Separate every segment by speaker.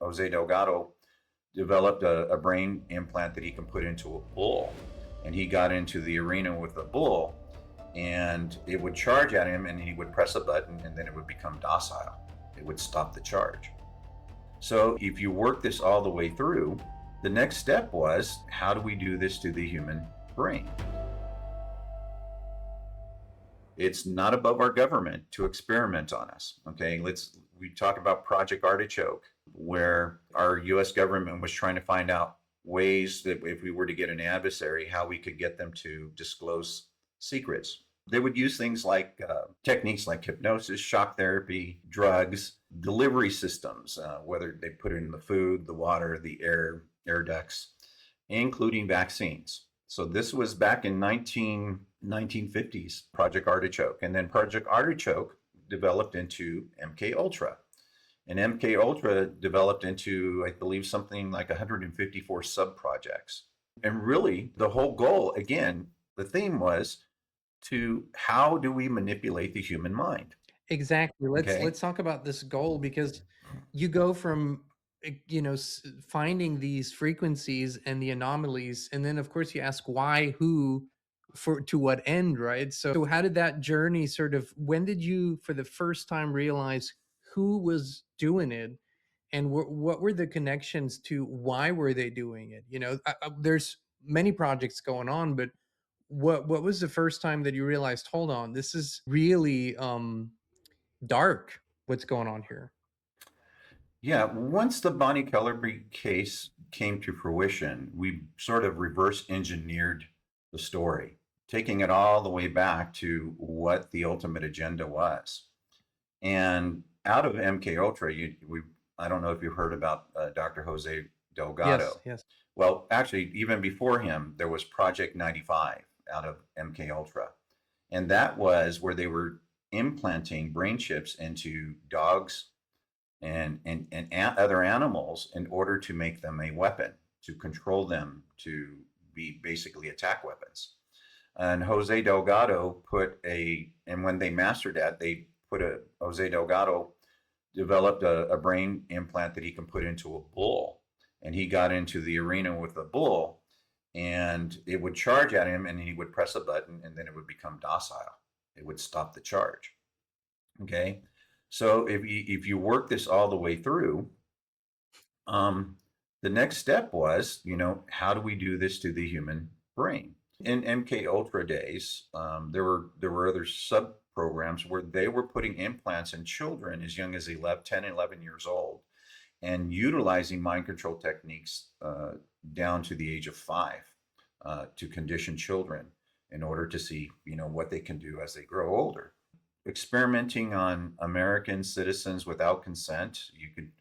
Speaker 1: José Delgado developed a brain implant that he can put into a bull. And he got into the arena with the bull, and it would charge at him, and he would press a button, and then it would become docile. It would stop the charge. So if you work this all the way through, the next step was, how do we do this to the human brain? It's not above our government to experiment on us. Okay, we talk about Project Artichoke, where our US government was trying to find out ways that if we were to get an adversary, how we could get them to disclose secrets. They would use things like techniques like hypnosis, shock therapy, drugs, delivery systems, whether they put it in the food, the water, the air ducts, including vaccines. So this was back in 1950s, Project Artichoke. And then Project Artichoke developed into MKUltra. And MKUltra developed into, I believe, something like 154 sub-projects. And really, the whole goal, again, the theme was to how do we manipulate the human mind?
Speaker 2: Exactly.
Speaker 1: Okay.
Speaker 2: Let's talk about this goal, because you go from finding these frequencies and the anomalies, and then of course you ask why, who, for to what end, right? So how did that journey sort of, when did you for the first time realize who was doing it, and what were the connections to why were they doing it? There's many projects going on, but what was the first time that you realized, hold on, this is really dark, what's going on here?
Speaker 1: Yeah, once the Bonnie Kellerby case came to fruition, we sort of reverse engineered the story, taking it all the way back to what the ultimate agenda was. And out of MKUltra, I don't know if you've heard about Dr. Jose
Speaker 2: Yes,
Speaker 1: Delgado.
Speaker 2: yes.
Speaker 1: Well, actually, even before him, there was Project 95 out of MKUltra. And that was where they were implanting brain chips into dogs and other animals in order to make them a weapon, to control them, to be basically attack weapons. And Jose Delgado and when they mastered that, Jose Delgado developed a brain implant that he can put into a bull. And he got into the arena with the bull, and it would charge at him, and he would press a button, and then it would become docile. It would stop the charge. Okay. So if you work this all the way through, the next step was, how do we do this to the human brain? In MKUltra days, there were other sub programs where they were putting implants in children as young as 10, 11 years old, and utilizing mind control techniques down to the age of 5 to condition children in order to see, what they can do as they grow older. Experimenting on American citizens without consent.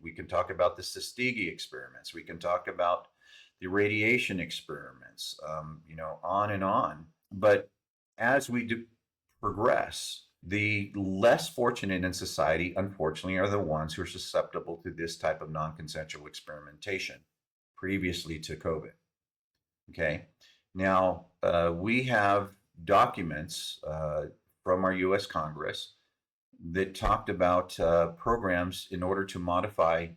Speaker 1: We can talk about the Tuskegee experiments. We can talk about the radiation experiments, on and on. But as we progress, the less fortunate in society, unfortunately, are the ones who are susceptible to this type of non-consensual experimentation previously to COVID. Okay. Now, we have documents from our US Congress that talked about programs in order to modify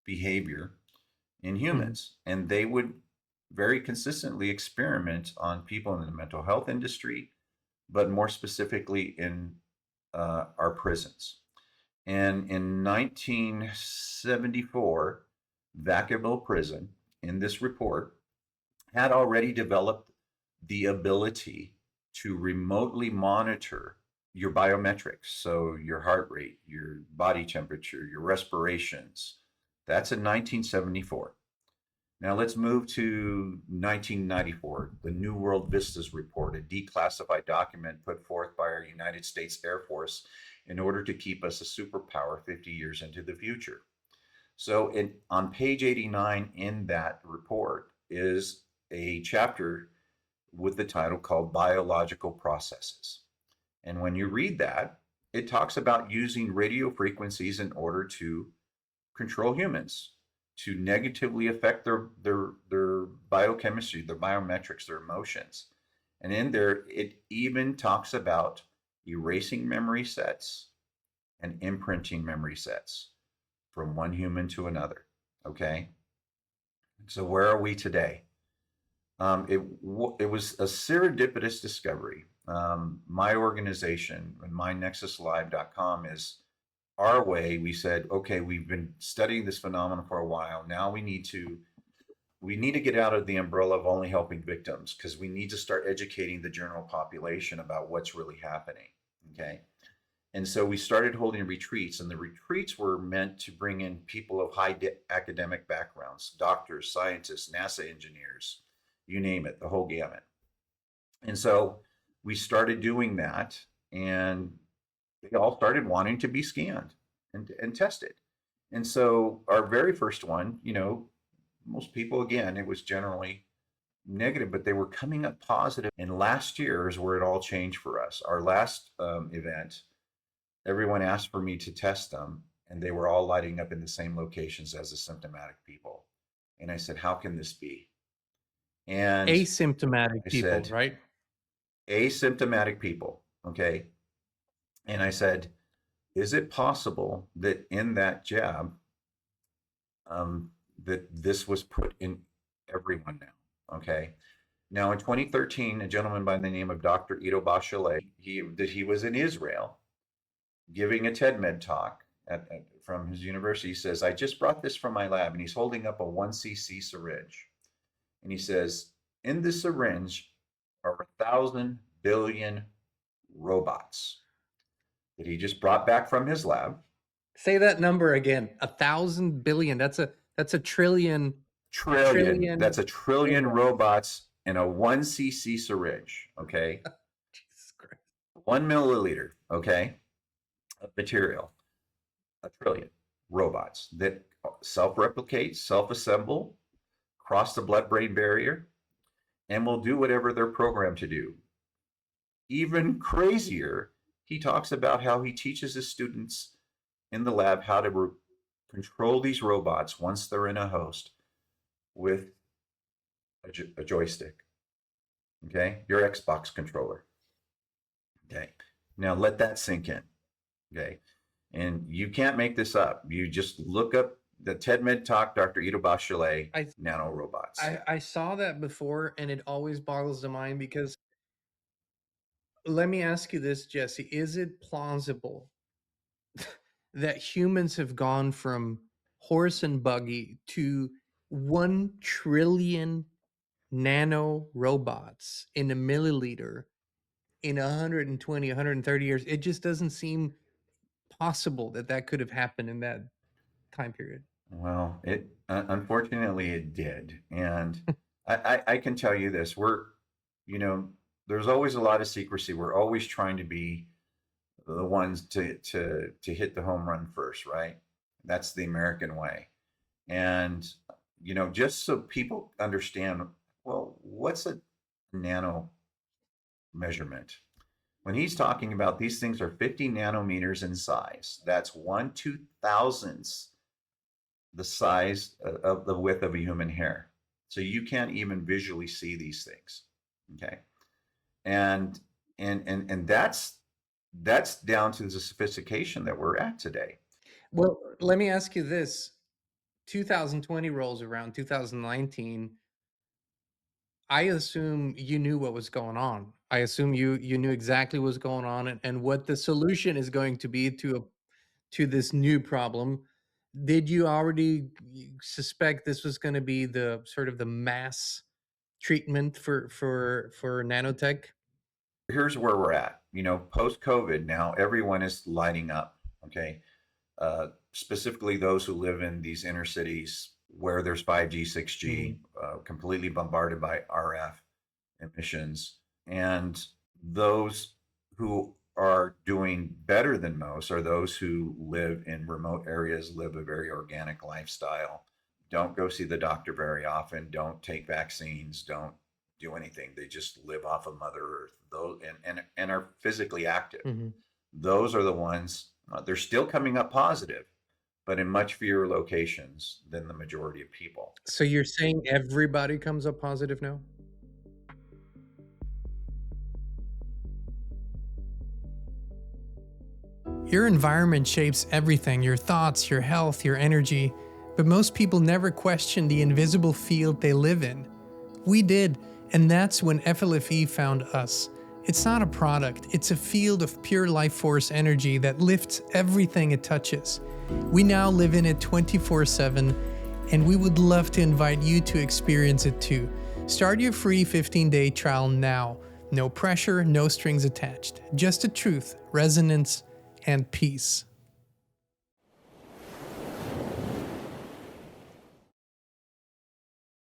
Speaker 1: behavior in humans. And they would very consistently experiment on people in the mental health industry, but more specifically in our prisons. And in 1974, Vacaville Prison, in this report, had already developed the ability to remotely monitor your biometrics. So your heart rate, your body temperature, your respirations. That's in 1974. Now let's move to 1994, the New World Vistas Report, a declassified document put forth by our United States Air Force in order to keep us a superpower 50 years into the future. So on page 89 in that report is a chapter with the title called Biological Processes. And when you read that, it talks about using radio frequencies in order to control humans, to negatively affect their biochemistry, their biometrics, their emotions. And in there, it even talks about erasing memory sets and imprinting memory sets from one human to another. Okay. So where are we today? It was a serendipitous discovery. My organization, mynexuslive.com, is our way. We said, okay, we've been studying this phenomenon for a while. Now we need to get out of the umbrella of only helping victims, because we need to start educating the general population about what's really happening. Okay. And so we started holding retreats, and the retreats were meant to bring in people of high academic backgrounds, doctors, scientists, NASA engineers, you name it, the whole gamut. And so we started doing that, and they all started wanting to be scanned and tested. And so our very first one, most people, again, it was generally negative, but they were coming up positive. And last year is where it all changed for us. Our last event, everyone asked for me to test them, and they were all lighting up in the same locations as the symptomatic people. And I said, how can this be? And
Speaker 2: Asymptomatic
Speaker 1: I
Speaker 2: people,
Speaker 1: said,
Speaker 2: right?
Speaker 1: asymptomatic people. Okay. And I said, is it possible that in that jab, that this was put in everyone now? Okay. Now, in 2013, a gentleman by the name of Dr. Ido Bachelet, he was in Israel giving a TED-Med talk from his university. He says, I just brought this from my lab, and he's holding up a 1cc syringe. And he says, in this syringe are 1,000 billion robots that he just brought back from his lab.
Speaker 2: Say that number again. 1,000 billion. That's a trillion.
Speaker 1: Trillion. That's a trillion
Speaker 2: robots.
Speaker 1: robots in a 1cc syringe. Okay.
Speaker 2: Jesus Christ.
Speaker 1: 1 milliliter. Okay. Of material. A trillion robots that self-replicate, self-assemble, cross the blood-brain barrier, and will do whatever they're programmed to do. Even crazier, he talks about how he teaches his students in the lab how to control these robots once they're in a host with a joystick. Okay, your Xbox controller. Okay, now let that sink in. Okay, and you can't make this up. You just look up the TED-Med talk, Dr. Ido Bachelet, nano robots.
Speaker 2: I saw that before, and it always boggles the mind because let me ask you this, Jesse. Is it plausible that humans have gone from horse and buggy to 1 trillion nano robots in a milliliter in 120, 130 years? It just doesn't seem possible that that could have happened in that time period.
Speaker 1: Well, it unfortunately it did, and I can tell you this: you know, there's always a lot of secrecy. We're always trying to be the ones to hit the home run first, right? That's the American way, and just so people understand, well, what's a nano measurement? When he's talking about these things are 50 nanometers in size, that's 1/2000th the size of the width of a human hair. So you can't even visually see these things. Okay. And that's down to the sophistication that we're at today.
Speaker 2: Well, let me ask you this. 2020 rolls around, 2019. I assume you knew what was going on. I assume you knew exactly what was going on and what the solution is going to be to this new problem. Did you already suspect this was going to be the sort of the mass treatment for nanotech?
Speaker 1: Here's where we're at. Post COVID, now everyone is lighting up. Okay. Specifically those who live in these inner cities where there's 5G, 6G, completely bombarded by RF emissions. And those who are doing better than most are those who live in remote areas, live a very organic lifestyle, don't go see the doctor very often, don't take vaccines, don't do anything. They just live off of Mother Earth. Those and are physically active.
Speaker 2: Mm-hmm.
Speaker 1: Those are the ones. They're still coming up positive, but in much fewer locations than the majority of people.
Speaker 2: So you're saying everybody comes up positive now? Your environment shapes everything, your thoughts, your health, your energy, but most people never question the invisible field they live in. We did, and that's when FLFE found us. It's not a product, it's a field of pure life force energy that lifts everything it touches. We now live in it 24/7, and we would love to invite you to experience it too. Start your free 15-day trial now. No pressure, no strings attached. Just the truth, resonance, and peace.